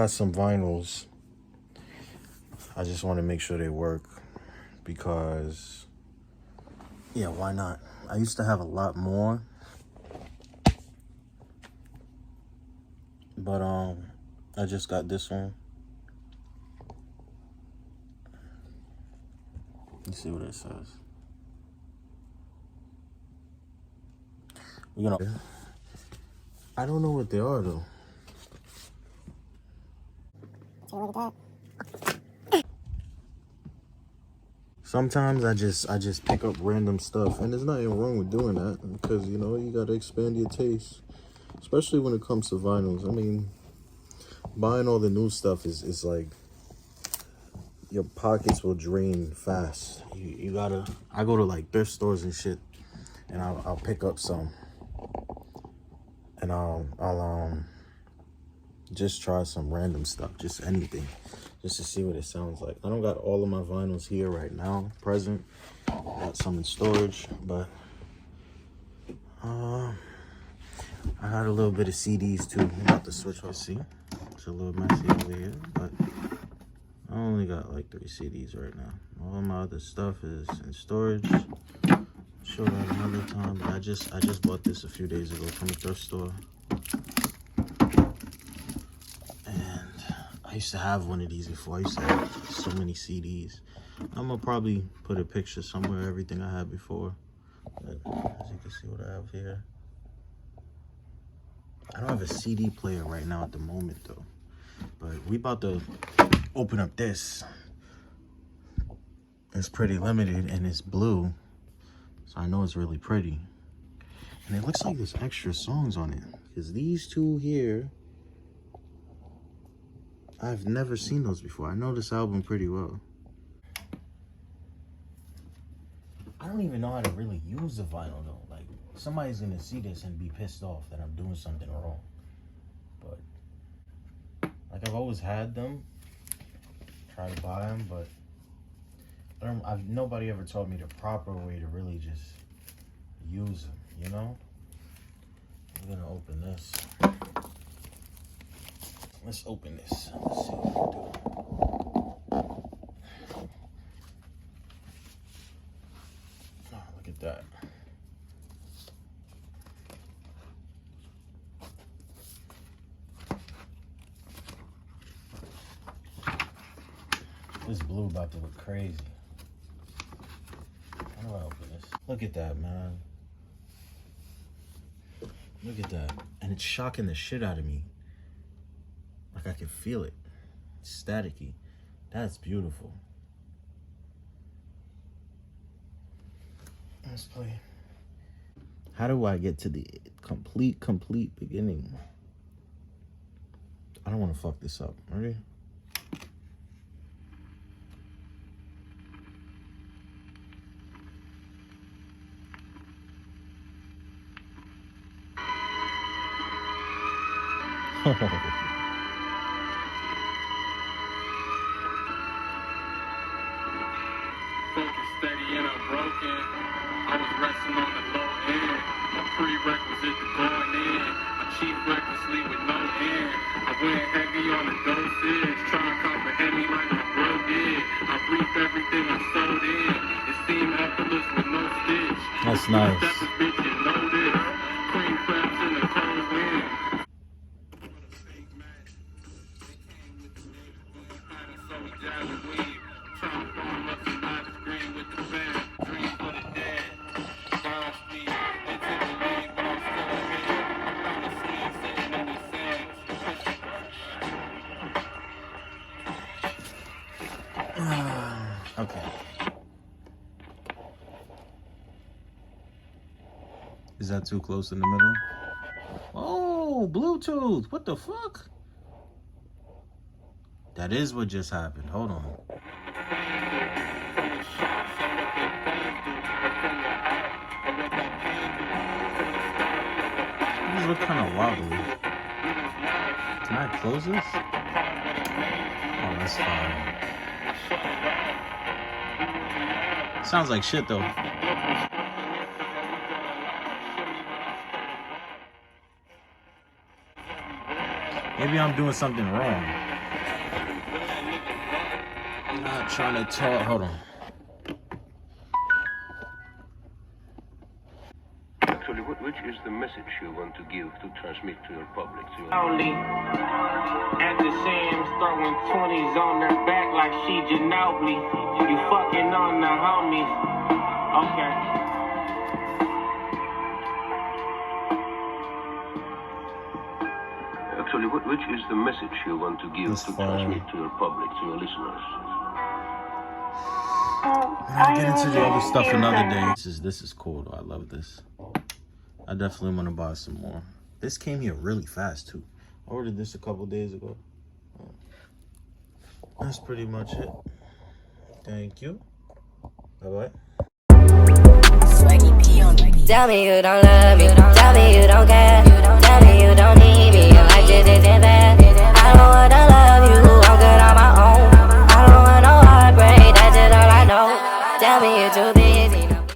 got some vinyls. I just want to make sure they work because, yeah, why not? I used to have a lot more, but I just got this one. Let's see what it says. You know, I don't know what they are though. Look at that. Sometimes I just pick up random stuff, and there's nothing wrong with doing that because, you know, you gotta expand your taste, especially when it comes to vinyls. I mean, buying all the new stuff is like, your pockets will drain fast. You gotta, I go to like thrift stores and shit, and I'll pick up some, and I'll just try some random stuff, just anything, just to see what it sounds like. I don't got all of my vinyls here right now, present. Got some in storage, but I got a little bit of CDs too. I'm about to switch off. See, it's a little messy over here, but I only got like 3 CDs right now. All my other stuff is in storage. I'll show that another time, but I just bought this a few days ago from a thrift store. I used to have one of these before. I used to have so many CDs. I'm gonna probably put a picture somewhere, everything I had before. But as you can see what I have here. I don't have a CD player right now at the moment though. But we about to open up this. It's pretty limited and it's blue. So I know it's really pretty. And it looks like there's extra songs on it. Because these two here, I've never seen those before. I know this album pretty well. I don't even know how to really use the vinyl though. Like, somebody's gonna see this and be pissed off that I'm doing something wrong. But, like, I've always had them. Try to buy them, but nobody ever taught me the proper way to really just use them, you know? I'm gonna open this. Let's open this. Let's see what we do. Oh, look at that. This blue about to look crazy. How do I open this? Look at that, man. Look at that. And it's shocking the shit out of me. Like, I can feel it. It's staticky. That's beautiful. Let's play. How do I get to the complete beginning? I don't want to fuck this up. Ready? Focus steady and unbroken. I was resting on the low end. My prerequisite to going in. I cheat recklessly with no end. I went heavy on the dosage. Trying to comprehend me like my bro did. I briefed everything I sold in. It seemed effortless with no stitch. That's nice. Step this bitch and know this. Cream crabs in the cold wind. Okay. Is that too close in the middle? Oh, Bluetooth. What the fuck? That is what just happened. Hold on. These look kind of wobbly. Can I close this? Oh, that's fine. Sounds like shit though. Maybe I'm doing something wrong. Not trying to talk. Hold on. Actually, which is the message you want to give to transmit to your public? To your... Only after Sam's throwing 20s on her back like she Ginobili. You fucking on the homies. Okay. Actually, which is the message you want to give That's to fine. transmit to your public, to your listeners? I'll get into the other stuff another day. This is cool though. I love this. I definitely want to buy some more. This came here really fast too. I ordered this a couple days ago. That's pretty much it. Thank you. Bye-bye. Tell me you don't love me. Tell me you don't care. Tell me you don't need me. Your life just isn't fair.